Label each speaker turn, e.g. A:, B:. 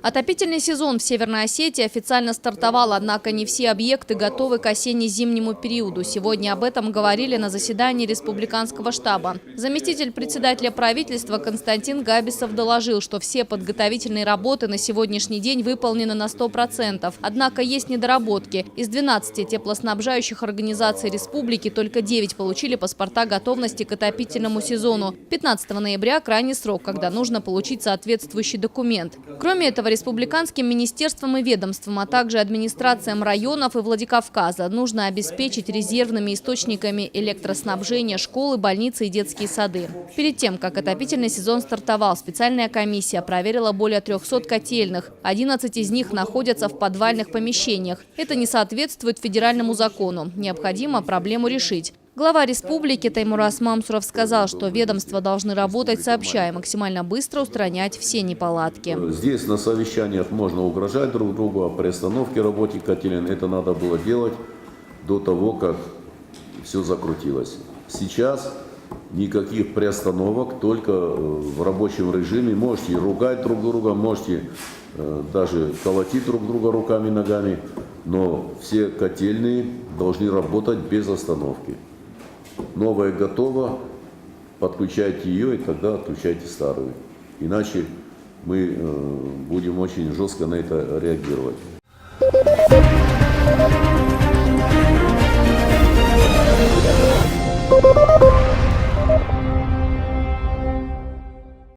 A: Отопительный сезон в Северной Осетии официально стартовал, однако не все объекты готовы к осенне-зимнему периоду. Сегодня об этом говорили на заседании республиканского штаба. Заместитель председателя правительства Константин Габисов доложил, что все подготовительные работы на сегодняшний день выполнены на 100%. Однако есть недоработки. Из 12 теплоснабжающих организаций республики только 9 получили паспорта готовности к отопительному сезону. 15 ноября – крайний срок, когда нужно получить соответствующий документ. Кроме этого, республиканским министерствам и ведомствам, а также администрациям районов и Владикавказа нужно обеспечить резервными источниками электроснабжения школы, больницы и детские сады. Перед тем, как отопительный сезон стартовал, специальная комиссия проверила более 300 котельных. 11 из них находятся в подвальных помещениях. Это не соответствует федеральному закону. Необходимо проблему решить. Глава республики Таймураз Мамсуров сказал, что ведомства должны работать сообща и максимально быстро устранять все неполадки.
B: Здесь на совещаниях можно угрожать друг другу, а при остановке работы котелен это надо было делать до того, как все закрутилось. Сейчас никаких приостановок, только в рабочем режиме. Можете ругать друг друга, можете даже колотить друг друга руками и ногами, но все котельные должны работать без остановки. Новая готова, подключайте ее и тогда отключайте старую. Иначе мы будем очень жестко на это реагировать.